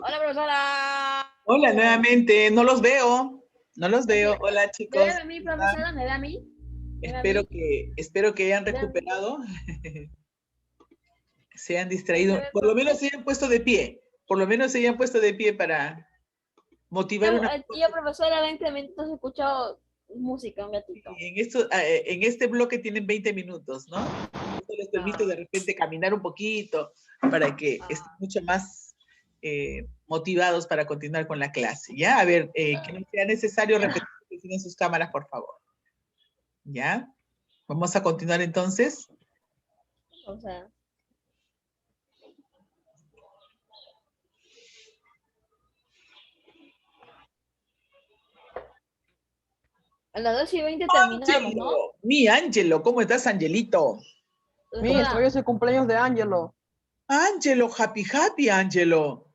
Hola, profesora. Hola nuevamente, no los veo, no los veo. Hola ¿Me chicos, ve a mí, ¿cómo están? profesora? ¿Me ve a mí? ¿Me ve a Espero mí? espero que hayan ¿Me ve a mí? recuperado, se han ¿Sí me distraído, ve, por lo profe? menos se hayan puesto de pie, por lo menos se hayan puesto de pie para motivar una... Yo, profesora, 20 minutos he escuchado música un gatito. En este bloque tienen 20 minutos, ¿no? Eso les permite de Ah, repente caminar un poquito para que estén ah, mucho más motivados para continuar con la clase, ¿ya? A ver, que no sea necesario repetir que tienen sus cámaras, por favor, ¿ya? Vamos a continuar entonces. o sea, a las 2:20 terminamos, ¿no? Mi Ángelo, ¿cómo estás, Angelito? Miss, hoy Profesora, es el cumpleaños de Angelo. Ángelo, happy, happy, Ángelo.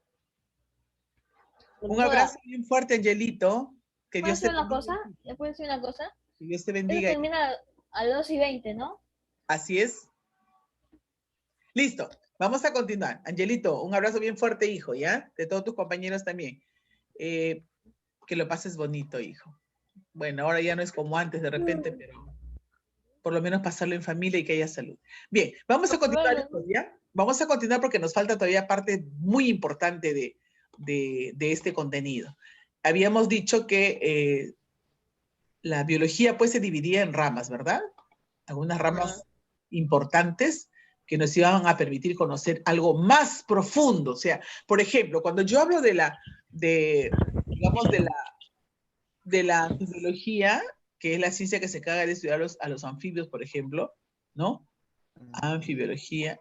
Un profesora, abrazo bien fuerte, Angelito. Que ¿puedo Dios te decir una bendiga. cosa? ¿Ya puedo decir una cosa? Que Dios te Eso bendiga. termina a las 2:20, ¿no? Así es. Listo. Vamos a continuar. Angelito, un abrazo bien fuerte, hijo, ¿ya? De todos tus compañeros también. Eh, que lo pases bonito, hijo. Bueno, ahora ya no es como antes de repente, pero por lo menos pasarlo en familia y que haya salud. Bien, vamos a continuar, Bueno, ¿ya? Vamos a continuar porque nos falta todavía parte muy importante de este contenido. Habíamos dicho que la biología pues se dividía en ramas, ¿verdad? Algunas ajá. ramas importantes que nos iban a permitir conocer algo más profundo. O sea, por ejemplo, cuando yo hablo digamos, de la anfibiología, que es la ciencia que se encarga de estudiar a los anfibios, por ejemplo, ¿no? Anfibiología.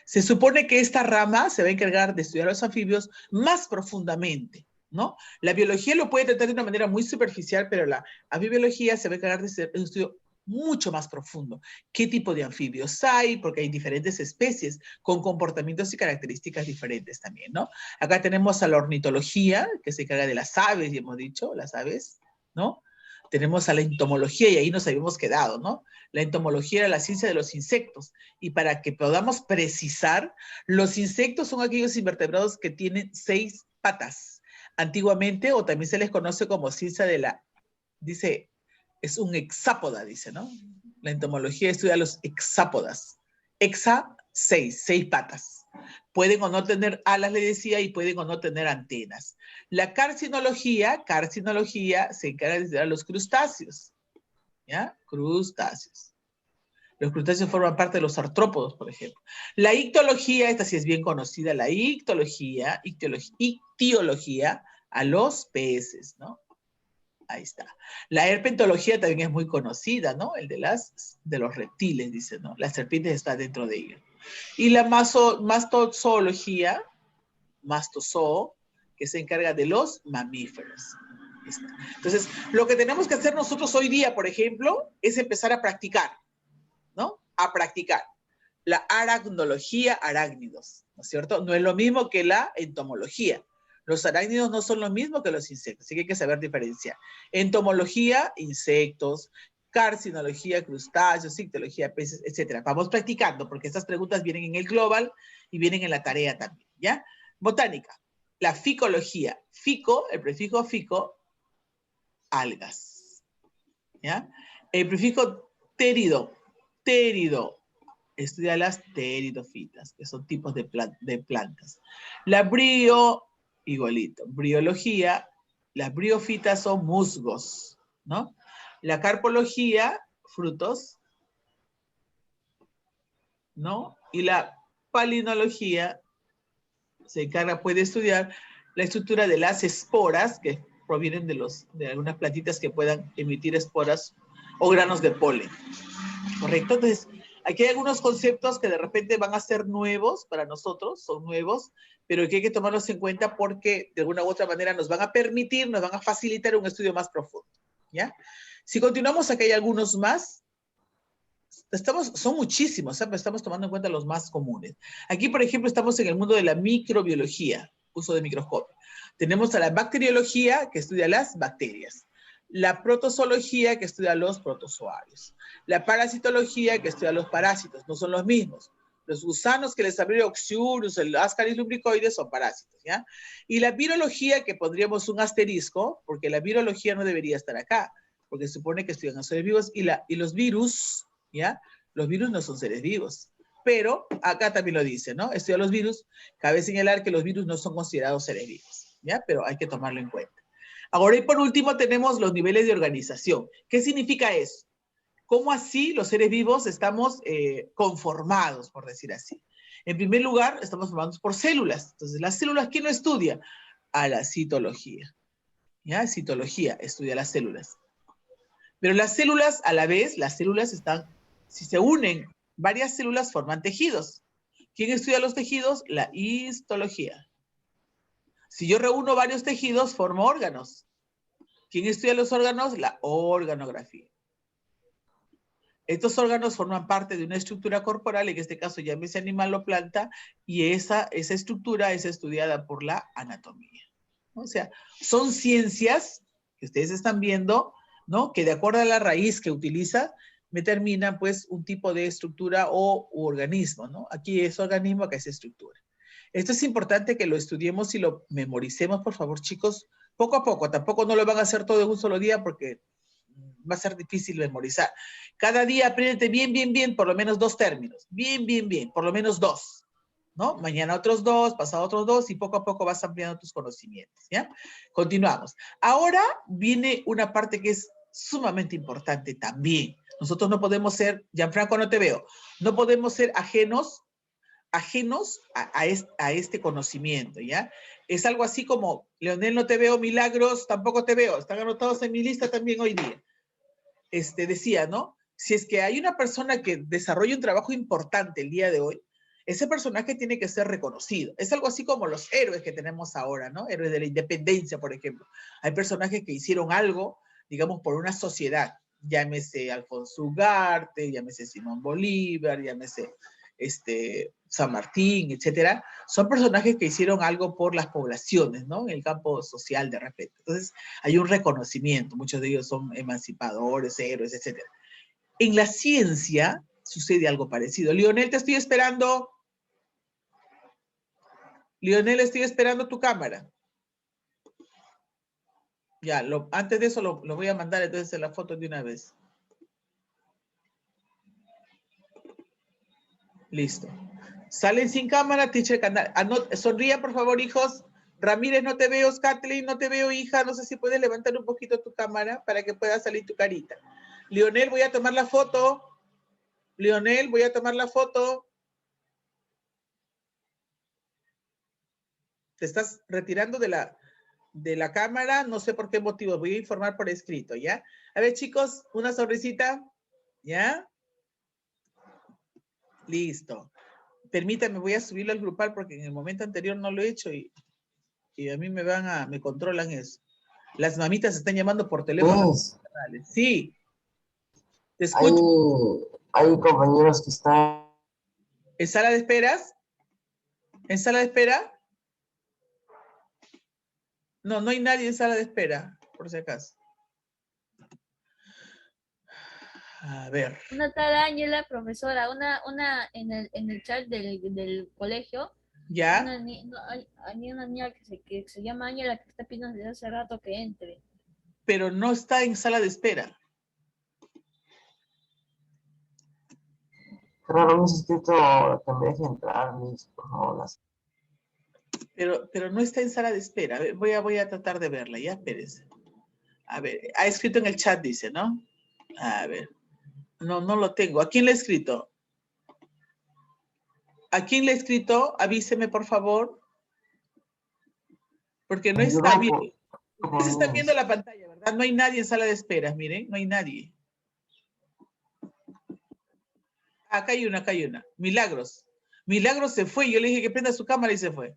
Se supone que esta rama se va a encargar de estudiar a los anfibios más profundamente, ¿no? La biología lo puede tratar de una manera muy superficial, pero la anfibiología se va a encargar de hacer un estudio mucho más profundo. ¿Qué tipo de anfibios hay? Porque hay diferentes especies con comportamientos y características diferentes también, ¿no? Acá tenemos a la ornitología, que se encarga de las aves, ya hemos dicho, las aves, ¿no? Tenemos a la entomología, y ahí nos habíamos quedado, ¿no? La entomología era la ciencia de los insectos. Y para que podamos precisar, los insectos son aquellos invertebrados que tienen 6 patas. Antiguamente, o también se les conoce como ciencia de la, dice, es un hexápoda, dice, ¿no? La entomología estudia los hexápodas. Hexa, 6 patas. Pueden o no tener alas, le decía, y pueden o no tener antenas. La carcinología se encarga de estudiar los crustáceos, ¿ya? Crustáceos. Los crustáceos forman parte de los artrópodos, por ejemplo. La ictiología, esta sí es bien conocida, la ictiología a los peces, ¿no? Ahí está. La herpetología también es muy conocida, ¿no? El de los reptiles, dice, ¿no? Las serpientes están dentro de ellos. Y la mastozoología, mastozoo, que se encarga de los mamíferos. Entonces, lo que tenemos que hacer nosotros hoy día, por ejemplo, es empezar a practicar, ¿no? A practicar. La aracnología, arácnidos, ¿no es cierto? No es lo mismo que la entomología. Los arácnidos no son lo mismo que los insectos, así que hay que saber diferenciar. Entomología, insectos, carcinología, crustáceos, ictiología, peces, etc. Vamos practicando, porque estas preguntas vienen en el global y vienen en la tarea también, ¿ya? Botánica, la ficología, fico, el prefijo fico, algas, ¿ya? El prefijo térido, estudia las pteridofitas, que son tipos de plantas. La igualito, briología, las briofitas son musgos, ¿no? La carpología, frutos, ¿no? Y la palinología se encarga, puede estudiar la estructura de las esporas, que provienen de algunas plantitas que puedan emitir esporas o granos de polen, ¿correcto? Entonces, aquí hay algunos conceptos que de repente van a ser nuevos para nosotros, son nuevos, pero que hay que tomarlos en cuenta porque de alguna u otra manera nos van a permitir, nos van a facilitar un estudio más profundo, ¿ya? Si continuamos, aquí hay algunos más. Son muchísimos, ¿sabes? Estamos tomando en cuenta los más comunes. Aquí, por ejemplo, estamos en el mundo de la microbiología, uso de microscopio. Tenemos a la bacteriología, que estudia las bacterias. La protozoología, que estudia los protozoarios. La parasitología, que estudia los parásitos. No son los mismos. Los gusanos que les abrió Oxyurus, el Ascaris lubricoides son parásitos, ¿ya? Y la virología, que pondríamos un asterisco, porque la virología no debería estar acá, porque se supone que estudian a seres vivos, y los virus, ¿ya? Los virus no son seres vivos. Pero acá también lo dice, ¿no? Estudia los virus, cabe señalar que los virus no son considerados seres vivos, ¿ya? Pero hay que tomarlo en cuenta. Ahora, y por último, tenemos los niveles de organización. ¿Qué significa eso? ¿Cómo así los seres vivos estamos conformados, por decir así? En primer lugar, estamos formados por células. Entonces, las células, ¿quién lo estudia? A la citología. ¿Ya? Citología estudia las células. Pero las células, a la vez, las células están, si se unen, varias células forman tejidos. ¿Quién estudia los tejidos? La histología. Si yo reúno varios tejidos, formo órganos. ¿Quién estudia los órganos? La organografía. Estos órganos forman parte de una estructura corporal, en este caso llámese animal o planta, y esa estructura es estudiada por la anatomía. O sea, son ciencias que ustedes están viendo, ¿no? Que de acuerdo a la raíz que utiliza, determinan pues un tipo de estructura o organismo, ¿no? Aquí es organismo, acá es estructura. Esto es importante que lo estudiemos y lo memoricemos, por favor, chicos, poco a poco. Tampoco no lo van a hacer todo en un solo día porque va a ser difícil memorizar. Cada día apréndete bien, bien, bien, por lo menos 2 términos. Bien, bien, bien, por lo menos 2. ¿No? Mañana otros 2, pasado otros 2 y poco a poco vas ampliando tus conocimientos, ¿ya? Continuamos. Ahora viene una parte que es sumamente importante también. Nosotros no podemos ser, Gianfranco, no te veo, no podemos ser ajenos a este conocimiento, ¿ya? Es algo así como, Leonel, no te veo, Milagros, tampoco te veo, están anotados en mi lista también hoy día. Decía, ¿no? Si es que hay una persona que desarrolla un trabajo importante el día de hoy, ese personaje tiene que ser reconocido. Es algo así como los héroes que tenemos ahora, ¿no? Héroes de la independencia, por ejemplo. Hay personajes que hicieron algo, digamos, por una sociedad. Llámese Alfonso Ugarte, llámese Simón Bolívar, llámese San Martín, etcétera. Son personajes que hicieron algo por las poblaciones, ¿no? En el campo social de repente. Entonces, hay un reconocimiento. Muchos de ellos son emancipadores, héroes, etcétera. En la ciencia sucede algo parecido. Lionel, te estoy esperando. Lionel, estoy esperando tu cámara. Ya, antes de eso lo voy a mandar entonces en la foto de una vez. Listo. Salen sin cámara, teacher canal. Sonría, por favor, hijos. Ramírez, no te veo. Kathleen, no te veo, hija. No sé si puedes levantar un poquito tu cámara para que pueda salir tu carita. Lionel, voy a tomar la foto. Lionel, voy a tomar la foto. Te estás retirando de la cámara, no sé por qué motivo, voy a informar por escrito, ¿ya? A ver, chicos, una sonrisita, ¿ya? Listo. Permítame, voy a subirlo al grupal porque en el momento anterior no lo he hecho y a mí me controlan eso. Las mamitas están llamando por teléfono. Pues, Sí, te hay, escucho. hay compañeros que están... ¿En sala de esperas? ¿En sala de espera? No, no hay nadie en sala de espera, por si acaso. A ver. Una tal Ángela, profesora, una en el chat del colegio, ¿Ya? hay una niña que se llama Ángela que está pidiendo desde hace rato que entre. Pero no está en sala de espera. Claro, mis escrito que me deje entrar, mis, por favor. Pero no está en sala de espera. A ver, voy a tratar de verla, ya, espérense. A ver, ha escrito en el chat, dice, ¿no? A ver. No, no lo tengo. ¿A quién le he escrito? ¿A quién le he escrito? Avíseme, por favor. Porque no En el está bien. grupo, Ustedes están viendo la pantalla, ¿verdad? No hay nadie en sala de espera, miren, no hay nadie. Acá hay una, acá hay una. Milagros. Milagros se fue. Yo le dije que prenda su cámara y se fue.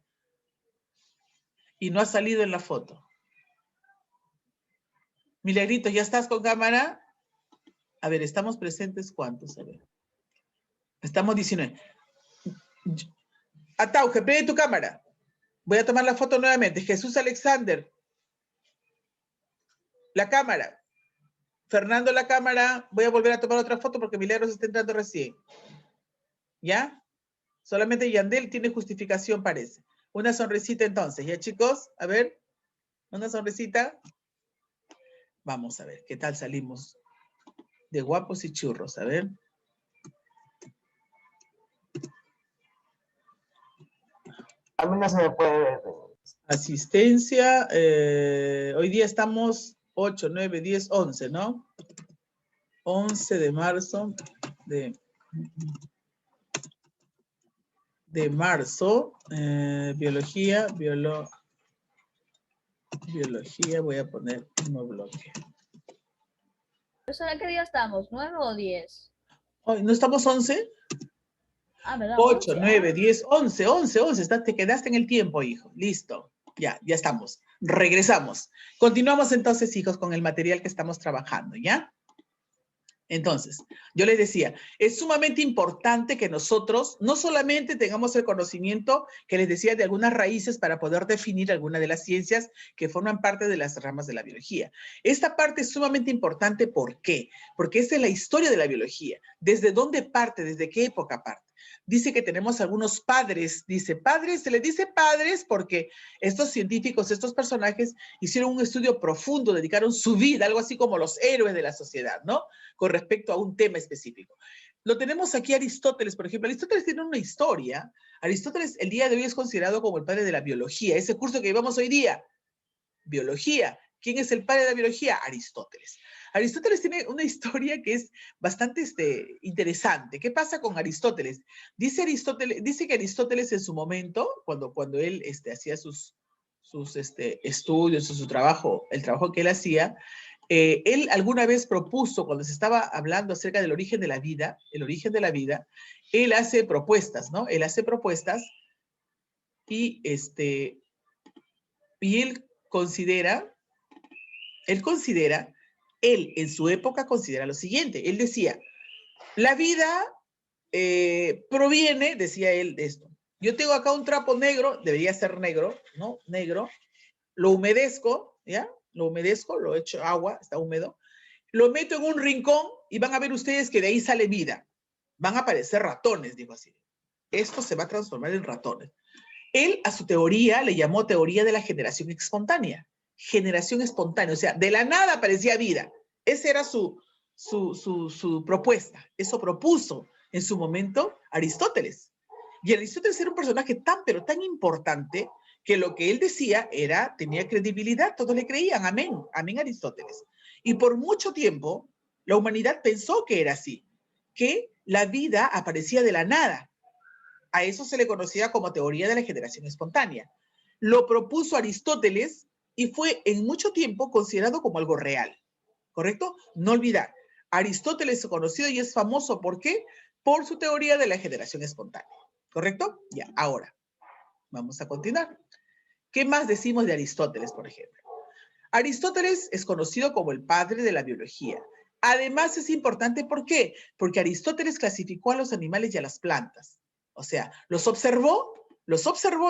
Y no ha salido en la foto. Milagritos, ¿ya estás con cámara? A ver, ¿estamos presentes cuántos? A ver. Estamos 19. Atauge, prende tu cámara. Voy a tomar la foto nuevamente. Jesús Alexander. La cámara. Fernando, la cámara. Voy a volver a tomar otra foto porque Milagros está entrando recién. ¿Ya? Solamente Yandel tiene justificación, parece. Una sonrisita entonces, ¿ya chicos? A ver, una sonrisita. Vamos a ver, ¿qué tal salimos? De guapos y churros, a ver. A mí no se me puede ver. Asistencia, hoy día estamos 8, 9, 10, 11, ¿no? 11 de marzo de marzo, biología, biología, voy a poner un nuevo bloque. Profesora, ¿qué día estamos? ¿9 o 10? Hoy, ¿no estamos 11? Ah, ¿verdad? 8, 11. 9, 10, 11, 11, 11. Te quedaste en el tiempo, hijo. Listo. Ya estamos. Regresamos. Continuamos entonces, hijos, con el material que estamos trabajando, ¿ya? Entonces, yo les decía, es sumamente importante que nosotros no solamente tengamos el conocimiento que les decía de algunas raíces para poder definir alguna de las ciencias que forman parte de las ramas de la biología. Esta parte es sumamente importante, ¿por qué? Porque esta es la historia de la biología. ¿Desde dónde parte? ¿Desde qué época parte? Dice que tenemos algunos padres, dice padres, se les dice padres porque estos científicos, estos personajes hicieron un estudio profundo, dedicaron su vida, algo así como los héroes de la sociedad, ¿no? Con respecto a un tema específico. Lo tenemos aquí Aristóteles, por ejemplo. Aristóteles tiene una historia. Aristóteles el día de hoy es considerado como el padre de la biología, ese curso que llevamos hoy día, biología. ¿Quién es el padre de la biología? Aristóteles. Aristóteles tiene una historia que es bastante interesante. ¿Qué pasa con Aristóteles? Dice que Aristóteles en su momento, cuando él hacía sus estudios, su trabajo, el trabajo que él hacía, él alguna vez propuso, cuando se estaba hablando acerca del origen de la vida, él hace propuestas, ¿no? Él hace propuestas y él considera, él en su época considera lo siguiente, él decía, la vida proviene, decía él, de esto. Yo tengo acá un trapo negro, debería ser negro, ¿no? Negro, lo humedezco, ¿ya? Lo humedezco, lo echo agua, está húmedo, lo meto en un rincón y van a ver ustedes que de ahí sale vida. Van a aparecer ratones, dijo así. Esto se va a transformar en ratones. Él a su teoría le llamó teoría de la generación espontánea. Generación espontánea, o sea, de la nada aparecía vida. Esa era su propuesta. Eso propuso en su momento Aristóteles. Y Aristóteles era un personaje pero tan importante que lo que él decía tenía credibilidad, todos le creían, amén, amén Aristóteles. Y por mucho tiempo la humanidad pensó que era así, que la vida aparecía de la nada. A eso se le conocía como teoría de la generación espontánea. Lo propuso Aristóteles y fue en mucho tiempo considerado como algo real, ¿correcto? No olvidar, Aristóteles es conocido y es famoso, ¿por qué? Por su teoría de la generación espontánea, ¿correcto? Ya, ahora, vamos a continuar. ¿Qué más decimos de Aristóteles, por ejemplo? Aristóteles es conocido como el padre de la biología. Además es importante, ¿por qué? Porque Aristóteles clasificó a los animales y a las plantas. O sea, los observó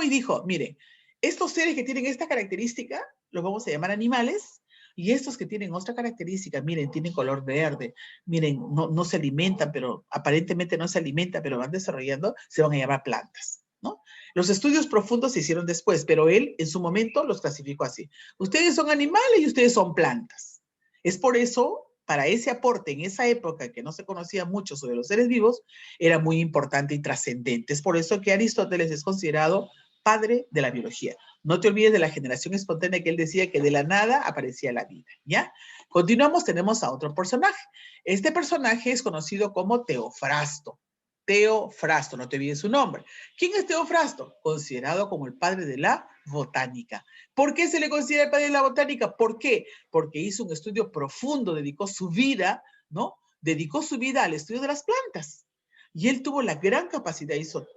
y dijo, mire, estos seres que tienen esta característica, los vamos a llamar animales, y estos que tienen otra característica, miren, tienen color verde, miren, no se alimentan, pero aparentemente no se alimentan, pero van desarrollando, se van a llamar plantas, ¿no? Los estudios profundos se hicieron después, pero él en su momento los clasificó así. Ustedes son animales y ustedes son plantas. Es por eso, para ese aporte en esa época que no se conocía mucho sobre los seres vivos, era muy importante y trascendente. Es por eso que Aristóteles es considerado padre de la biología. No te olvides de la generación espontánea que él decía que de la nada aparecía la vida, ¿ya? Continuamos, tenemos a otro personaje. Este personaje es conocido como Teofrasto. Teofrasto, no te olvides su nombre. ¿Quién es Teofrasto? Considerado como el padre de la botánica. ¿Por qué se le considera el padre de la botánica? ¿Por qué? Porque hizo un estudio profundo, dedicó su vida, ¿no? Dedicó su vida al estudio de las plantas. Y él tuvo la gran capacidad, hizo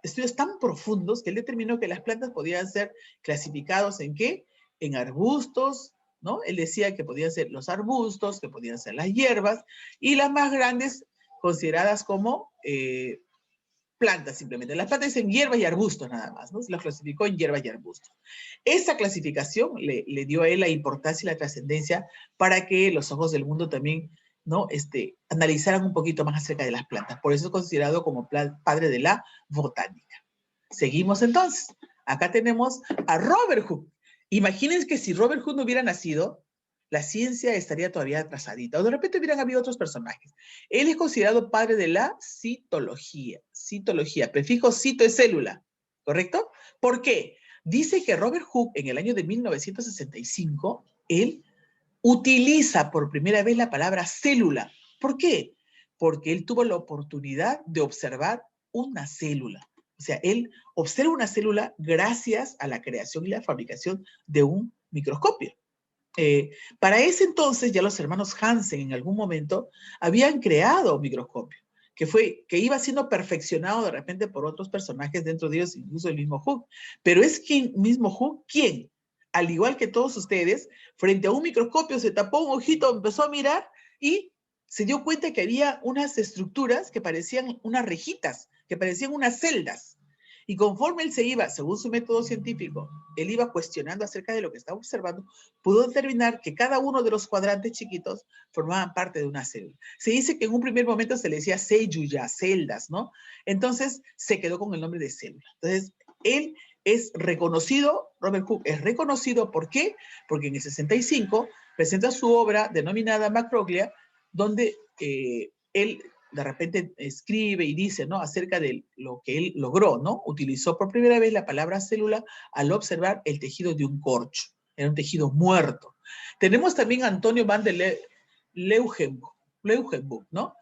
estudios tan profundos que él determinó que las plantas podían ser clasificados ¿en qué? En arbustos, ¿no? Él decía que podían ser los arbustos, que podían ser las hierbas, y las más grandes consideradas como plantas simplemente. Las plantas dicen hierbas y arbustos nada más, ¿no? Se las clasificó en hierbas y arbustos. Esa clasificación le dio a él la importancia y la trascendencia para que los ojos del mundo también ¿no? Analizaran un poquito más acerca de las plantas. Por eso es considerado como padre de la botánica. Seguimos entonces. Acá tenemos a Robert Hooke. Imagínense que si Robert Hooke no hubiera nacido, la ciencia estaría todavía atrasadita. O de repente hubieran habido otros personajes. Él es considerado padre de la citología. Citología. Prefijo cito es célula. ¿Correcto? ¿Por qué? Dice que Robert Hooke, en el año de 1965, él utiliza por primera vez la palabra célula. ¿Por qué? Porque él tuvo la oportunidad de observar una célula. O sea, él observa una célula gracias a la creación y la fabricación de un microscopio. Para ese entonces ya los hermanos Hansen en algún momento habían creado un microscopio que iba siendo perfeccionado de repente por otros personajes dentro de ellos, incluso el mismo Hooke. Pero es mismo Hooke quien, al igual que todos ustedes, frente a un microscopio se tapó un ojito, empezó a mirar y se dio cuenta que había unas estructuras que parecían unas rejitas, que parecían unas celdas. Y conforme él se iba, según su método científico, él iba cuestionando acerca de lo que estaba observando, pudo determinar que cada uno de los cuadrantes chiquitos formaban parte de una célula. Se dice que en un primer momento se le decía células, celdas, ¿no? Entonces se quedó con el nombre de célula. Entonces, él es reconocido, Robert Hooke es reconocido, ¿por qué? Porque en el 65 presenta su obra denominada Macroglia, donde él de repente escribe y dice, ¿no? Acerca de lo que él logró, ¿no? Utilizó por primera vez la palabra célula al observar el tejido de un corcho. Era un tejido muerto. Tenemos también a Antonio van der Leeuwenhoek, ¿no?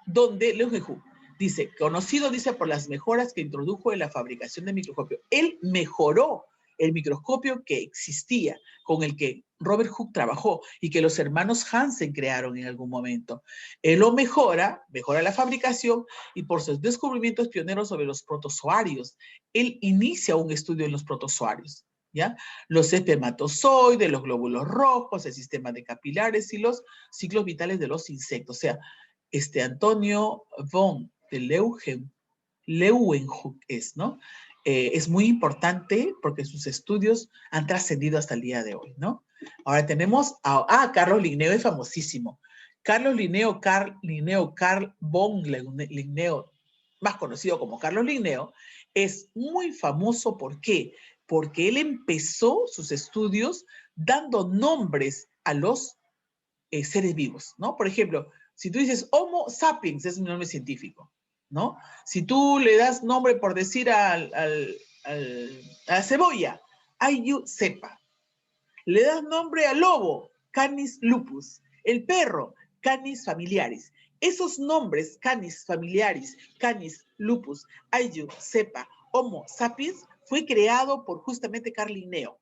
Donde Leeuwenhoek dice, conocido, dice, por las mejoras que introdujo en la fabricación de microscopio. Él mejoró el microscopio que existía, con el que Robert Hooke trabajó y que los hermanos Hansen crearon en algún momento. Él lo mejora la fabricación y por sus descubrimientos pioneros sobre los protozoarios, él inicia un estudio en los protozoarios, ¿ya? Los espermatozoides, los glóbulos rojos, el sistema de capilares y los ciclos vitales de los insectos. O sea, Antonio von Leeuwenhoek es, ¿no? Es muy importante porque sus estudios han trascendido hasta el día de hoy, ¿no? Ahora tenemos a Carlos Linneo, es famosísimo. Carl von Linneo, más conocido como Carlos Linneo, es muy famoso, ¿por qué? Porque él empezó sus estudios dando nombres a los seres vivos, ¿no? Por ejemplo, si tú dices Homo sapiens, es un nombre científico, ¿no? Si tú le das nombre, por decir, a la cebolla, Ayu cepa. Le das nombre al lobo, Canis lupus. El perro, Canis familiaris. Esos nombres, Canis familiaris, Canis lupus, Ayu cepa, Homo sapiens, fue creado por justamente Carl Linneo.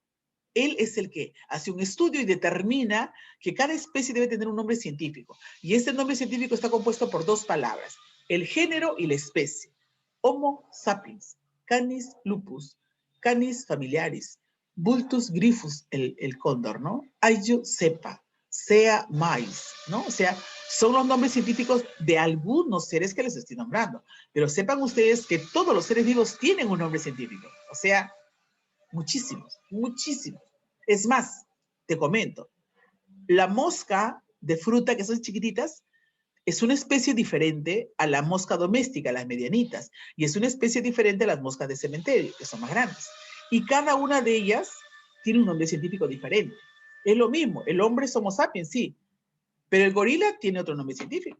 Él es el que hace un estudio y determina que cada especie debe tener un nombre científico. Y este nombre científico está compuesto por dos palabras, el género y la especie. Homo sapiens, Canis lupus, Canis familiaris, Vultus grifus, el cóndor, ¿no? Ayu cepa, sea mais, ¿no? O sea, son los nombres científicos de algunos seres que les estoy nombrando. Pero sepan ustedes que todos los seres vivos tienen un nombre científico. O sea, muchísimos, muchísimos. Es más, te comento, la mosca de fruta, que son chiquititas, es una especie diferente a la mosca doméstica, las medianitas, y es una especie diferente a las moscas de cementerio, que son más grandes. Y cada una de ellas tiene un nombre científico diferente. Es lo mismo, el hombre es Homo sapiens, sí, pero el gorila tiene otro nombre científico.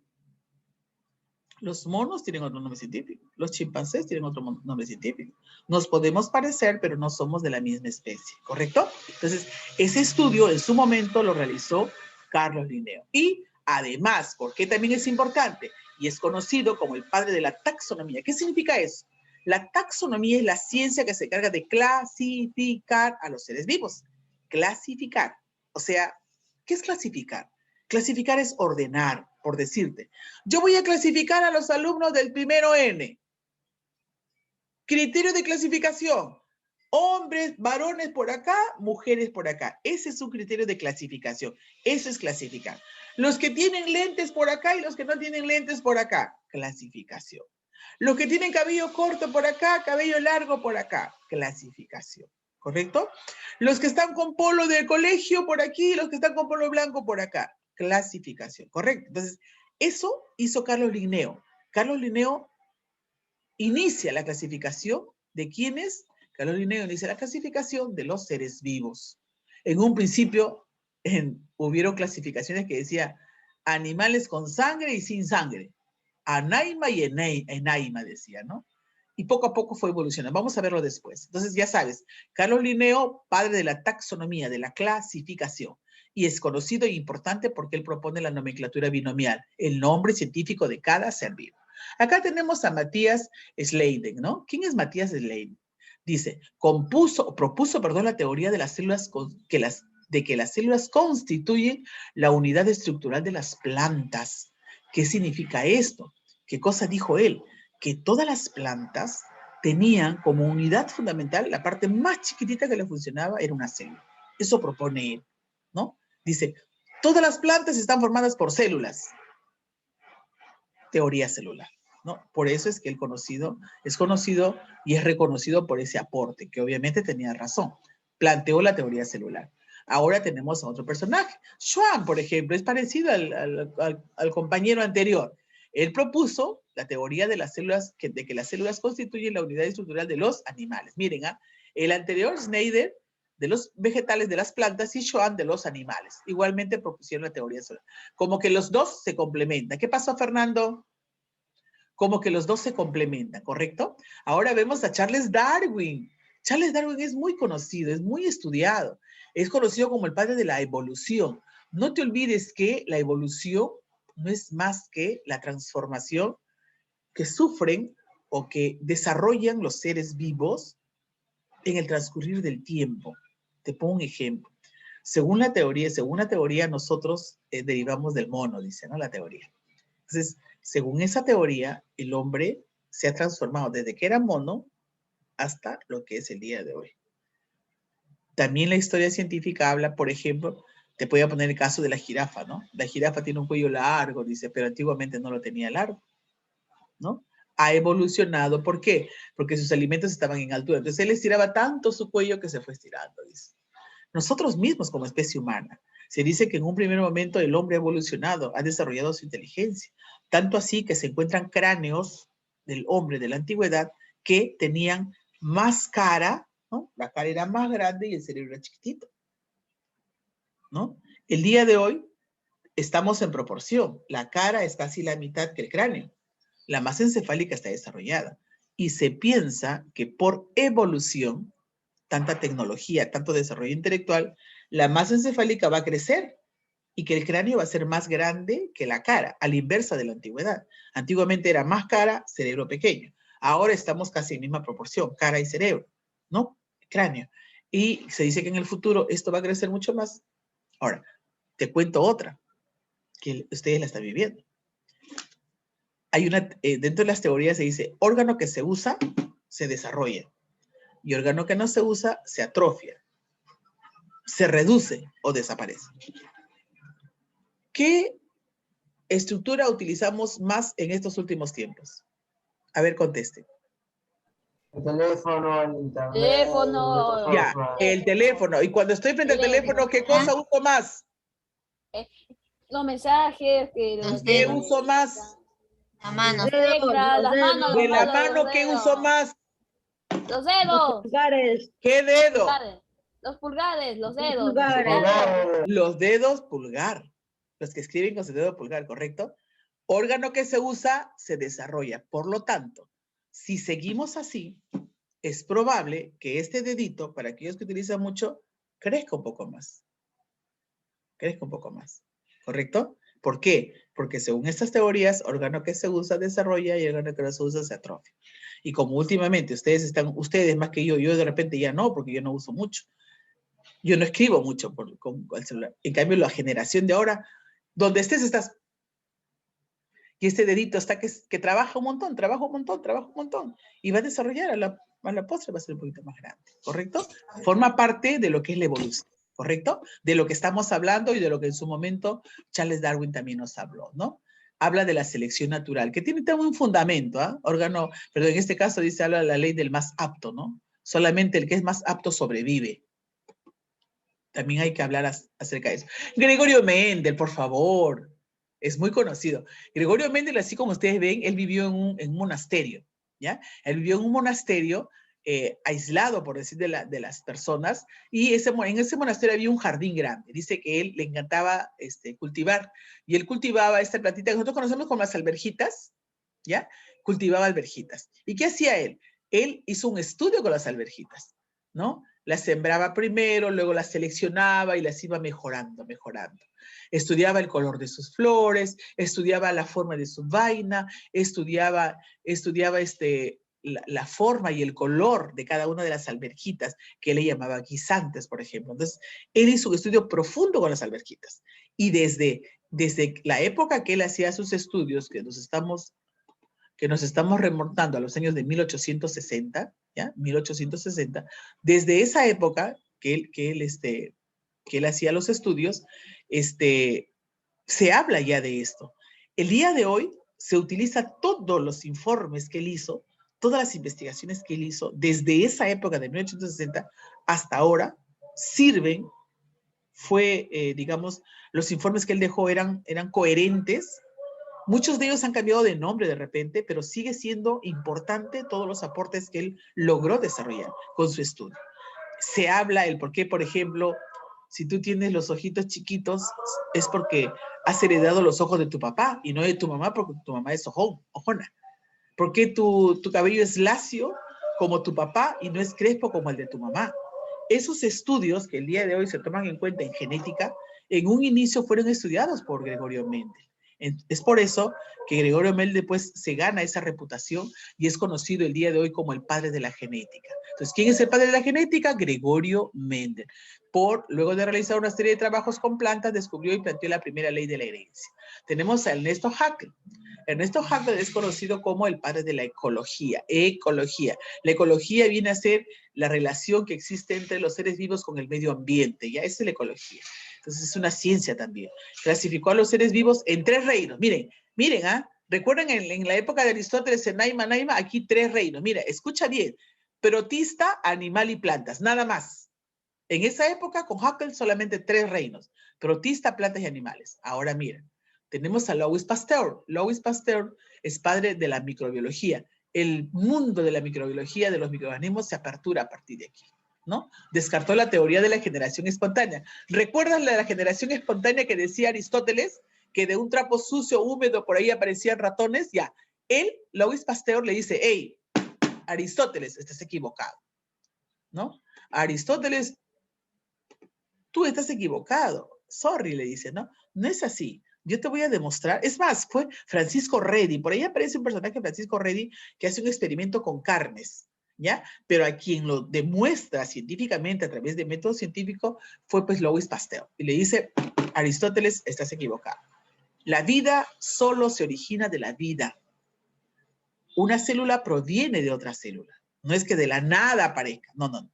Los monos tienen otro nombre científico. Los chimpancés tienen otro nombre científico. Nos podemos parecer, pero no somos de la misma especie, ¿correcto? Entonces, ese estudio en su momento lo realizó Carlos Linneo. Y además, ¿por qué también es importante? Y es conocido como el padre de la taxonomía. ¿Qué significa eso? La taxonomía es la ciencia que se encarga de clasificar a los seres vivos. Clasificar. O sea, ¿qué es clasificar? Clasificar es ordenar, por decirte. Yo voy a clasificar a los alumnos del primero N. Criterio de clasificación. Hombres, varones por acá, mujeres por acá. Ese es un criterio de clasificación. Eso es clasificar. Los que tienen lentes por acá y los que no tienen lentes por acá. Clasificación. Los que tienen cabello corto por acá, cabello largo por acá. Clasificación. ¿Correcto? Los que están con polo del colegio por aquí y los que están con polo blanco por acá. clasificación, correcto. Entonces, eso hizo Carlos Linneo. Carlos Linneo inicia la clasificación de quiénes. Carlos Linneo inicia la clasificación de los seres vivos. En un principio, hubieron clasificaciones que decía animales con sangre y sin sangre. Anaima y enaima decía, ¿no? Y poco a poco fue evolucionando. Vamos a verlo después. Entonces, ya sabes, Carlos Linneo, padre de la taxonomía, de la clasificación. Y es conocido e importante porque él propone la nomenclatura binomial, el nombre científico de cada ser vivo. Acá tenemos a Matías Schleiden, ¿no? ¿Quién es Matías Schleiden? Dice, propuso, la teoría de las células, de que las células constituyen la unidad estructural de las plantas. ¿Qué significa esto? ¿Qué cosa dijo él? Que todas las plantas tenían como unidad fundamental, la parte más chiquitita que le funcionaba era una célula. Eso propone él, ¿no? Dice, todas las plantas están formadas por células. Teoría celular, ¿no? Por eso es que es conocido y es reconocido por ese aporte, que obviamente tenía razón. Planteó la teoría celular. Ahora tenemos a otro personaje. Schwann, por ejemplo, es parecido al compañero anterior. Él propuso la teoría de las células, de que las células constituyen la unidad estructural de los animales. Miren, el anterior, Schneider, de los vegetales, de las plantas, y Schwann de los animales. Igualmente propusieron la teoría celular. Como que los dos se complementan. ¿Qué pasó, Fernando? Como que los dos se complementan, ¿correcto? Ahora vemos a Charles Darwin. Charles Darwin es muy conocido, es muy estudiado. Es conocido como el padre de la evolución. No te olvides que la evolución no es más que la transformación que sufren o que desarrollan los seres vivos en el transcurrir del tiempo. Te pongo un ejemplo. Según la teoría, nosotros derivamos del mono, dice, ¿no? La teoría. Entonces, según esa teoría, el hombre se ha transformado desde que era mono hasta lo que es el día de hoy. También la historia científica habla, por ejemplo, te voy a poner el caso de la jirafa, ¿no? La jirafa tiene un cuello largo, dice, pero antiguamente no lo tenía largo, ¿no? Ha evolucionado, ¿por qué? Porque sus alimentos estaban en altura. Entonces él estiraba tanto su cuello que se fue estirando, dice. Nosotros mismos como especie humana, se dice que en un primer momento el hombre ha evolucionado, ha desarrollado su inteligencia, tanto así que se encuentran cráneos del hombre de la antigüedad que tenían más cara, ¿no? La cara era más grande y el cerebro era chiquitito, ¿no? El día de hoy estamos en proporción, la cara es casi la mitad que el cráneo, la masa encefálica está desarrollada y se piensa que por evolución, tanta tecnología, tanto desarrollo intelectual, la masa encefálica va a crecer y que el cráneo va a ser más grande que la cara, a la inversa de la antigüedad. Antiguamente era más cara, cerebro pequeño. Ahora estamos casi en misma proporción, cara y cerebro, ¿no? Cráneo. Y se dice que en el futuro esto va a crecer mucho más. Ahora, te cuento otra, que ustedes la están viviendo. Hay una, dentro de las teorías se dice, órgano que se usa, se desarrolla. Y órgano que no se usa, se atrofia, se reduce o desaparece. ¿Qué estructura utilizamos más en estos últimos tiempos? A ver, conteste. El teléfono, el internet. Teléfono. Ya, el teléfono. Y cuando estoy frente al teléfono, ¿qué cosa uso más? Los mensajes, ¿Qué uso más? La mano. las teclas, las manos, De la los mano, ¿qué dedos. uso más? Los dedos. Pulgares. ¿Qué dedo? Pulgares. Los pulgares, los dedos. Pulgares. Los dedos pulgar. Los que escriben con su dedo pulgar, ¿correcto? Órgano que se usa, se desarrolla. Por lo tanto, si seguimos así, es probable que este dedito, para aquellos que utilizan mucho, crezca un poco más. Crezca un poco más. ¿Correcto? ¿Por qué? Porque según estas teorías, órgano que se usa desarrolla y órgano que no se usa se atrofia. Y como últimamente ustedes más que yo de repente ya no, porque yo no uso mucho. Yo no escribo mucho con el celular. En cambio, la generación de ahora, donde estés, estás. Y este dedito está que trabaja un montón, trabaja un montón. Y va a desarrollar a la postre, va a ser un poquito más grande. ¿Correcto? Forma parte de lo que es la evolución. ¿Correcto? De lo que estamos hablando y de lo que en su momento Charles Darwin también nos habló, ¿no? Habla de la selección natural, que tiene también un fundamento, ¿ah? Pero en este caso habla de la ley del más apto, ¿no? Solamente el que es más apto sobrevive. También hay que hablar acerca de eso. Gregorio Mendel, por favor. Es muy conocido. Gregorio Mendel, así como ustedes ven, él vivió en un monasterio, ¿ya? Él vivió en un monasterio aislado, por decir, de las personas, y en ese monasterio había un jardín grande. Dice que él le encantaba cultivar, y él cultivaba esta plantita que nosotros conocemos como las alverjitas, ¿ya? Cultivaba alverjitas. ¿Y qué hacía él? Él hizo un estudio con las alverjitas, ¿no? Las sembraba primero, luego las seleccionaba y las iba mejorando. Estudiaba el color de sus flores, estudiaba la forma de su vaina, estudiaba la forma y el color de cada una de las alverjitas que le llamaba guisantes, por ejemplo. Entonces, él hizo un estudio profundo con las alverjitas. Y desde la época que él hacía sus estudios, que nos estamos remontando a los años de 1860, ¿ya? 1860, desde esa época que él hacía los estudios, se habla ya de esto. El día de hoy se utiliza todos los informes que él hizo, todas las investigaciones que él hizo, desde esa época de 1860 hasta ahora, sirven, digamos, los informes que él dejó eran coherentes. Muchos de ellos han cambiado de nombre de repente, pero sigue siendo importante todos los aportes que él logró desarrollar con su estudio. Se habla el por qué, por ejemplo, si tú tienes los ojitos chiquitos, es porque has heredado los ojos de tu papá y no de tu mamá, porque tu mamá es ojona. ¿Por qué tu cabello es lacio como tu papá y no es crespo como el de tu mamá? Esos estudios que el día de hoy se toman en cuenta en genética, en un inicio fueron estudiados por Gregorio Mendel. Es por eso que Gregorio Mendel pues se gana esa reputación y es conocido el día de hoy como el padre de la genética. Entonces, ¿quién es el padre de la genética? Gregorio Mendel. Luego de realizar una serie de trabajos con plantas, descubrió y planteó la primera ley de la herencia. Tenemos a Ernesto Haeckel. Ernesto Haeckel es conocido como el padre de la ecología. La ecología viene a ser la relación que existe entre los seres vivos con el medio ambiente. Ya, esa es la ecología. Entonces es una ciencia también. Clasificó a los seres vivos en 3 reinos. Miren, recuerden en la época de Aristóteles, en Naima, aquí 3 reinos. Mira, escucha bien. Protista, animal y plantas, nada más. En esa época, con Haeckel, solamente 3 reinos. Protista, plantas y animales. Ahora miren, tenemos a Louis Pasteur. Louis Pasteur es padre de la microbiología. El mundo de la microbiología, de los microorganismos, se apertura a partir de aquí, ¿no? Descartó la teoría de la generación espontánea. ¿Recuerdan la de la generación espontánea que decía Aristóteles? Que de un trapo sucio, húmedo, por ahí aparecían ratones. Ya, Louis Pasteur, le dice, hey, Aristóteles, estás equivocado, ¿no? Aristóteles, tú estás equivocado. Sorry, le dice, ¿no? No es así. Yo te voy a demostrar. Es más, fue Francisco Redi. Por ahí aparece un personaje, Francisco Redi, que hace un experimento con carnes, ¿ya? Pero a quien lo demuestra científicamente a través de método científico fue pues Louis Pasteur. Y le dice, Aristóteles, estás equivocado. La vida solo se origina de la vida. Una célula proviene de otra célula. No es que de la nada aparezca. No.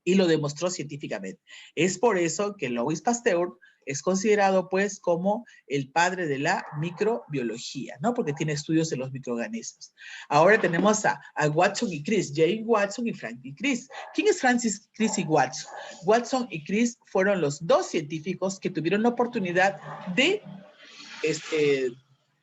Y lo demostró científicamente. Es por eso que Louis Pasteur es considerado pues como el padre de la microbiología, ¿no? Porque tiene estudios de los microorganismos. Ahora tenemos a Watson y Crick, James Watson y Francis Crick. ¿Quién es Francis Crick y Watson? Watson y Crick fueron los 2 científicos que tuvieron la oportunidad de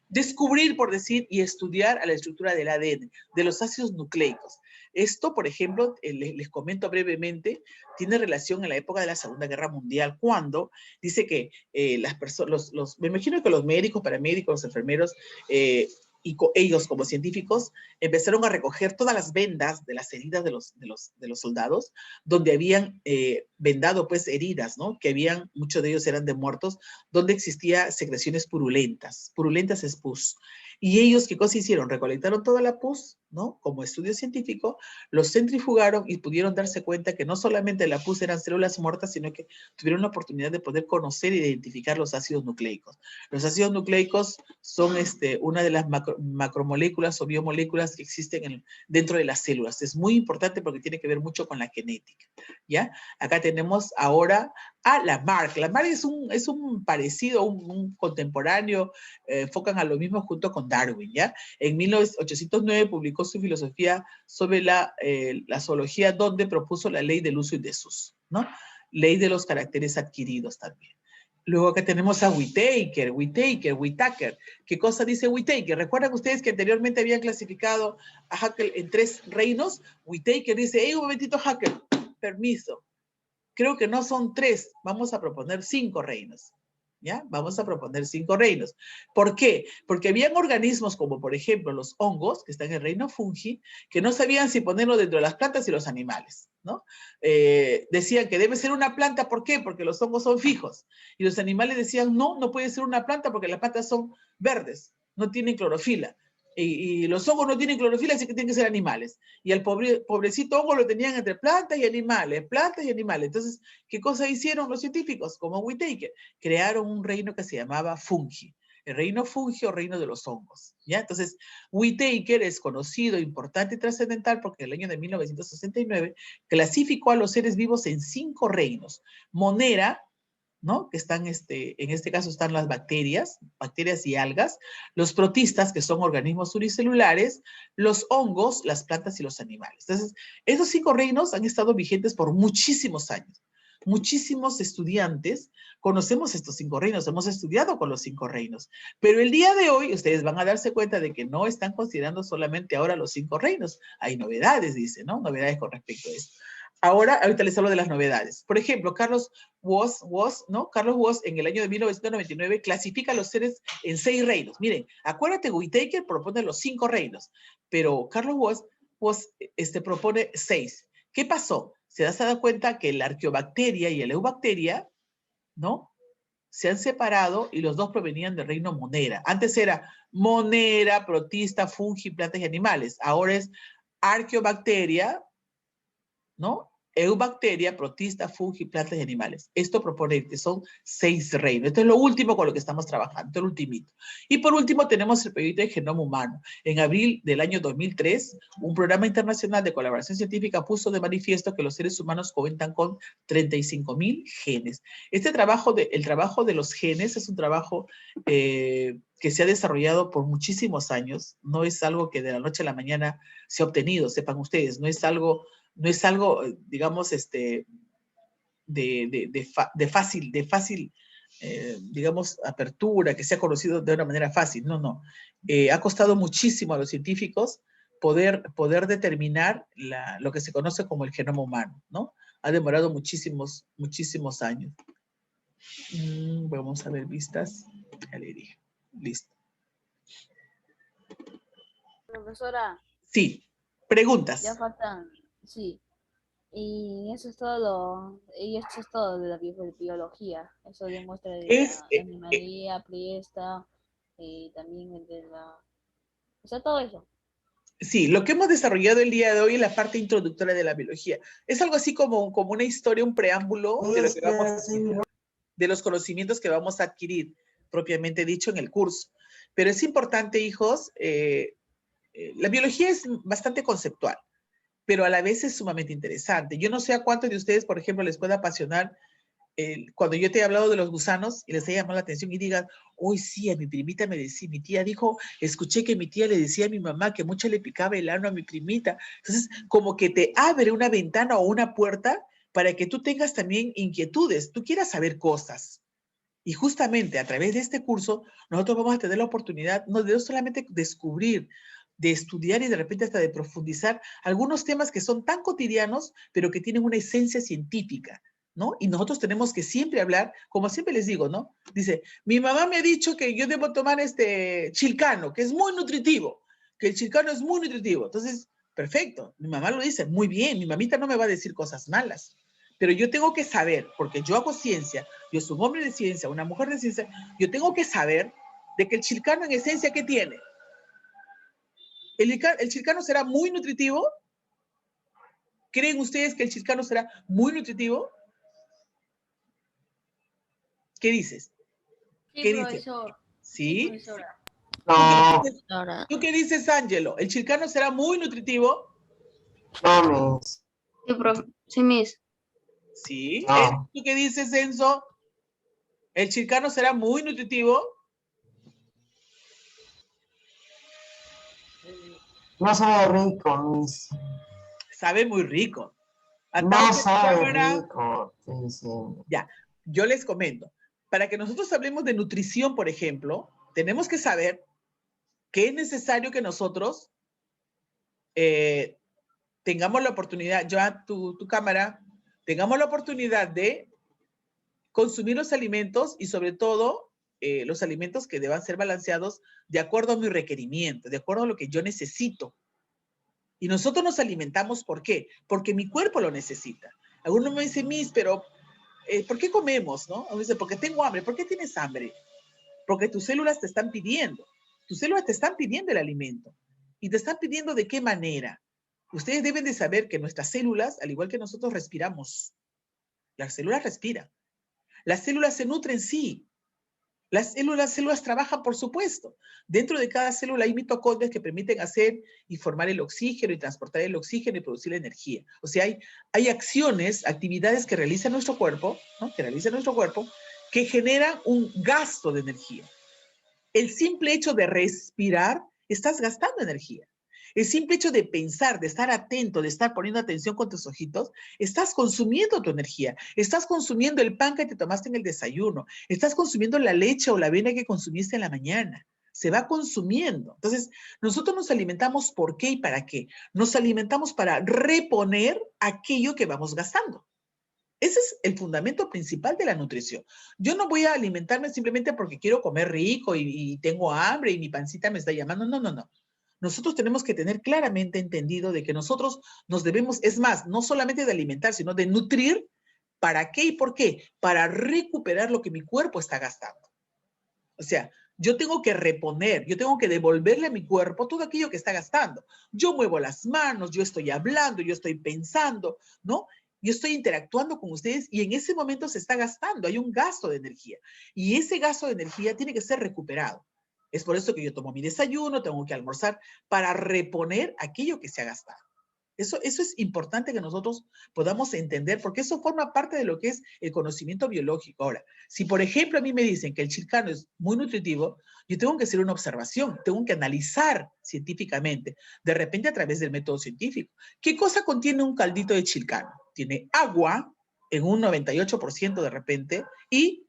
descubrir, por decir, y estudiar a la estructura del ADN, de los ácidos nucleicos. Esto, por ejemplo, les comento brevemente, tiene relación en la época de la Segunda Guerra Mundial, cuando dice que las personas, me imagino que los médicos, paramédicos, los enfermeros, ellos como científicos empezaron a recoger todas las vendas de las heridas de los soldados, donde habían vendado pues heridas, ¿no? Que muchos de ellos eran de muertos, donde existía secreciones purulentas es pus. Y ellos, ¿qué cosa hicieron? Recolectaron toda la pus, ¿no? Como estudio científico, los centrifugaron y pudieron darse cuenta que no solamente la pus eran células muertas, sino que tuvieron la oportunidad de poder conocer e identificar los ácidos nucleicos. Los ácidos nucleicos son una de las macromoléculas o biomoléculas que existen dentro de las células. Es muy importante porque tiene que ver mucho con la genética, ¿ya? Acá tenemos ahora a Lamarck. Lamarck es un parecido, un contemporáneo, enfocan a lo mismo junto con Darwin, ¿ya? En 1809 publicó su filosofía sobre la zoología, donde propuso la ley del uso y desuso, ¿no? ley de los caracteres adquiridos también. Luego acá tenemos a Whittaker. ¿Qué cosa dice Whittaker? ¿Recuerdan ustedes que anteriormente habían clasificado a Haeckel en 3 reinos? Whittaker dice, hey, un momentito Haeckel, permiso. Creo que no son 3, vamos a proponer 5 reinos. ¿Ya? Vamos a proponer 5 reinos. ¿Por qué? Porque habían organismos como, por ejemplo, los hongos, que están en el reino fungi, que no sabían si ponerlo dentro de las plantas y los animales, ¿no? Decían que debe ser una planta, ¿por qué? Porque los hongos son fijos. Y los animales decían, no, no puede ser una planta porque las plantas son verdes, no tienen clorofila. Y los hongos no tienen clorofila, así que tienen que ser animales. Y al pobrecito hongo lo tenían entre plantas y animales, plantas y animales. Entonces, ¿qué cosa hicieron los científicos? Como Whittaker, crearon un reino que se llamaba fungi. El reino fungi o reino de los hongos. ¿Ya? Entonces, Whittaker es conocido, importante y trascendental porque en el año de 1969 clasificó a los seres vivos en 5 reinos. Monera, ¿no? Que están, en este caso están las bacterias y algas, los protistas, que son organismos unicelulares, los hongos, las plantas y los animales. Entonces, esos 5 reinos han estado vigentes por muchísimos años. Muchísimos estudiantes conocemos estos 5 reinos, hemos estudiado con los 5 reinos, pero el día de hoy ustedes van a darse cuenta de que no están considerando solamente ahora los 5 reinos, hay novedades, dice, ¿no? Novedades con respecto a esto. Ahorita les hablo de las novedades. Por ejemplo, Carlos Woese, ¿no? Carlos Woese en el año de 1999 clasifica a los seres en 6 reinos. Miren, acuérdate, Whittaker propone los 5 reinos, pero Carlos Woese propone 6. ¿Qué pasó? Se has dado cuenta que la arqueobacteria y la eubacteria, ¿no? Se han separado y los dos provenían del reino Monera. Antes era Monera, protista, fungi, plantas y animales. Ahora es arqueobacteria, ¿no? Eubacteria, protista, fungi, plantas y animales. Esto propone que son 6 reinos. Esto es lo último con lo que estamos trabajando, el ultimito. Y por último tenemos el proyecto de genoma humano. En abril del año 2003, un programa internacional de colaboración científica puso de manifiesto que los seres humanos cuentan con 35.000 genes. El trabajo de los genes es un trabajo que se ha desarrollado por muchísimos años. No es algo que de la noche a la mañana se ha obtenido, sepan ustedes. No es algo, digamos, de fácil, digamos, apertura, que sea conocido de una manera fácil. No, no. Ha costado muchísimo a los científicos poder determinar lo que se conoce como el genoma humano, ¿no? Ha demorado muchísimos años. Vamos a ver vistas. Ya le dije. Listo. Profesora, Sí. Preguntas. ya faltan, sí. Y eso es todo de la biología. Eso demuestra de la animalía, priesta, también el de la... O sea, todo eso. Sí, lo que hemos desarrollado el día de hoy es la parte introductoria de la biología. Es algo así como una historia, un preámbulo de los conocimientos que vamos a adquirir, propiamente dicho, en el curso. Pero es importante, hijos, la biología es bastante conceptual, pero a la vez es sumamente interesante. Yo no sé a cuántos de ustedes, por ejemplo, les pueda apasionar cuando yo te he hablado de los gusanos y les he llamado la atención y digan, hoy sí, a mi primita me decía, mi tía dijo, escuché que mi tía le decía a mi mamá que mucho le picaba el ano a mi primita. Entonces, como que te abre una ventana o una puerta para que tú tengas también inquietudes, tú quieras saber cosas. Y justamente a través de este curso, nosotros vamos a tener la oportunidad no de solamente descubrir, de estudiar y de repente hasta de profundizar algunos temas que son tan cotidianos, pero que tienen una esencia científica, ¿no? Y nosotros tenemos que siempre hablar, como siempre les digo, ¿no? Dice, mi mamá me ha dicho que yo debo tomar chilcano, que es muy nutritivo, que el chilcano es muy nutritivo. Entonces, perfecto, mi mamá lo dice, muy bien, mi mamita no me va a decir cosas malas, pero yo tengo que saber, porque yo hago ciencia, yo soy un hombre de ciencia, una mujer de ciencia, yo tengo que saber de que el chilcano en esencia, ¿qué tiene? ¿El chilcano será muy nutritivo? ¿Creen ustedes que el chilcano será muy nutritivo? ¿Qué dices? Sí, ¿Qué dices? profesor. ¿Sí? Profesora. No, ¿Tú qué dices, Ángelo? ¿El chilcano será muy nutritivo? no, Miss. Sí, profe. Sí, Miss. Sí. No. ¿Tú qué dices, Enzo? ¿El chilcano será muy nutritivo? No sabe rico, Miss. Sabe muy rico. Ataque No sabe cámara. rico, estoy diciendo. Ya, yo les comento. Para que nosotros hablemos de nutrición, por ejemplo, tenemos que saber que es necesario que nosotros tengamos la oportunidad, Joan, tu cámara, tengamos la oportunidad de consumir los alimentos y sobre todo los alimentos que deban ser balanceados de acuerdo a mi requerimiento, de acuerdo a lo que yo necesito. Y nosotros nos alimentamos, ¿por qué? Porque mi cuerpo lo necesita. Algunos me dicen, Miss, pero ¿por qué comemos? ¿No? O dice, porque tengo hambre. ¿Por qué tienes hambre? Porque tus células te están pidiendo. Tus células te están pidiendo el alimento. Y te están pidiendo de qué manera. Ustedes deben de saber que nuestras células, al igual que nosotros, respiramos. Las células respiran. Las células se nutren, sí. Las células trabajan, por supuesto. Dentro de cada célula hay mitocondrias que permiten hacer y formar el oxígeno y transportar el oxígeno y producir la energía. O sea, hay acciones, actividades que realiza nuestro cuerpo, ¿no? Que generan un gasto de energía. El simple hecho de respirar, estás gastando energía. El simple hecho de pensar, de estar atento, de estar poniendo atención con tus ojitos, estás consumiendo tu energía. Estás consumiendo el pan que te tomaste en el desayuno. Estás consumiendo la leche o la avena que consumiste en la mañana. Se va consumiendo. Entonces, nosotros nos alimentamos ¿por qué y para qué? Nos alimentamos para reponer aquello que vamos gastando. Ese es el fundamento principal de la nutrición. Yo no voy a alimentarme simplemente porque quiero comer rico y tengo hambre y mi pancita me está llamando. No, no, no. Nosotros tenemos que tener claramente entendido de que nosotros nos debemos, es más, no solamente de alimentar, sino de nutrir. ¿Para qué y por qué? Para recuperar lo que mi cuerpo está gastando. O sea, yo tengo que reponer, yo tengo que devolverle a mi cuerpo todo aquello que está gastando. Yo muevo las manos, yo estoy hablando, yo estoy pensando, ¿no? Yo estoy interactuando con ustedes y en ese momento se está gastando, hay un gasto de energía. Y ese gasto de energía tiene que ser recuperado. Es por eso que yo tomo mi desayuno, tengo que almorzar para reponer aquello que se ha gastado. Eso es importante que nosotros podamos entender, porque eso forma parte de lo que es el conocimiento biológico. Ahora, si por ejemplo a mí me dicen que el chilcano es muy nutritivo, yo tengo que hacer una observación, tengo que analizar científicamente, de repente a través del método científico. ¿Qué cosa contiene un caldito de chilcano? Tiene agua, en un 98% de repente, y,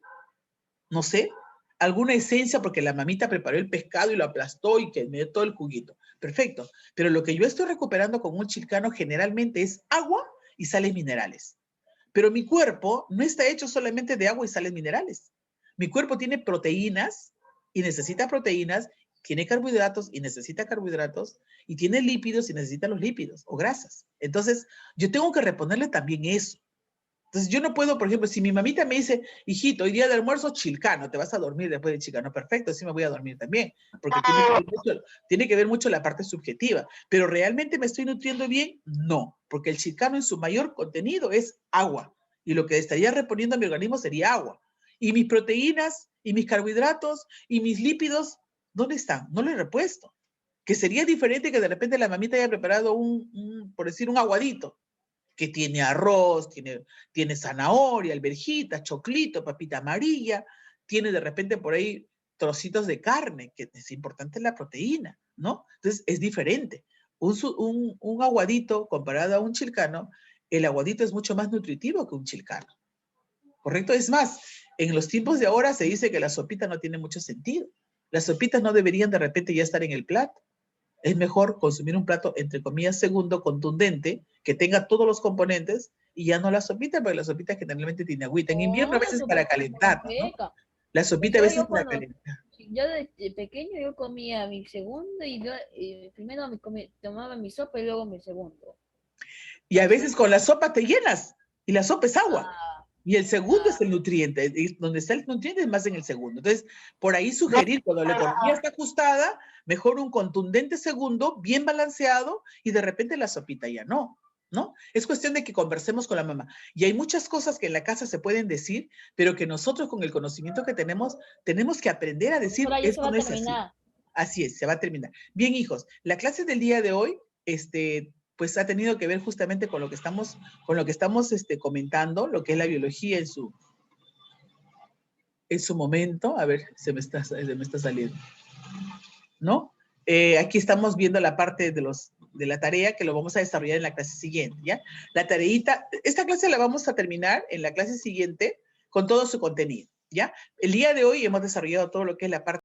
no sé, alguna esencia porque la mamita preparó el pescado y lo aplastó y que me dio todo el juguito. Perfecto. Pero lo que yo estoy recuperando con un chilcano generalmente es agua y sales minerales. Pero mi cuerpo no está hecho solamente de agua y sales minerales. Mi cuerpo tiene proteínas y necesita proteínas, tiene carbohidratos y necesita carbohidratos, y tiene lípidos y necesita los lípidos o grasas. Entonces, yo tengo que reponerle también eso. Entonces, yo no puedo, por ejemplo, si mi mamita me dice, hijito, hoy día de almuerzo chilcano, te vas a dormir después de chilcano, perfecto, sí me voy a dormir también, porque tiene que ver mucho la parte subjetiva. Pero ¿realmente me estoy nutriendo bien? No, porque el chilcano en su mayor contenido es agua, y lo que estaría reponiendo a mi organismo sería agua. Y mis proteínas, y mis carbohidratos, y mis lípidos, ¿dónde están? No lo he repuesto. Que sería diferente que de repente la mamita haya preparado por decir, un aguadito, que tiene arroz, tiene zanahoria, alverjita, choclito, papita amarilla, tiene de repente por ahí trocitos de carne, que es importante la proteína, ¿no? Entonces es diferente. Un aguadito comparado a un chilcano, el aguadito es mucho más nutritivo que un chilcano, ¿correcto? Es más, en los tiempos de ahora se dice que la sopita no tiene mucho sentido. Las sopitas no deberían de repente ya estar en el plato. Es mejor consumir un plato, entre comillas, segundo, contundente, que tenga todos los componentes y ya no la sopita, porque la sopita generalmente tiene agüita. En invierno a No, veces su para papá calentar, ¿no? seca. La sopita a Yo, veces yo para cuando, calentar. yo de pequeño yo comía mi segundo y yo primero tomaba mi sopa y luego mi segundo. Y a Así. veces con la sopa te llenas y la sopa es agua. Ah, Y el segundo es ah, el nutriente. Y donde está el nutriente es más en el segundo. Entonces, por ahí sugerir, cuando la economía está ajustada, mejor un contundente segundo, bien balanceado, y de repente la sopita ya no, ¿no? Es cuestión de que conversemos con la mamá. Y hay muchas cosas que en la casa se pueden decir, pero que nosotros con el conocimiento que tenemos que aprender a decir, profesora, ya se va esto a no es así. terminar. Así es, se va a terminar. Bien, hijos, la clase del día de hoy, pues ha tenido que ver justamente con lo que estamos comentando, lo que es la biología en su momento. A ver, se me está saliendo, ¿no? Aquí estamos viendo la parte de de la tarea que lo vamos a desarrollar en la clase siguiente, ¿ya? La tareita, esta clase la vamos a terminar en la clase siguiente con todo su contenido, ¿ya? El día de hoy hemos desarrollado todo lo que es la parte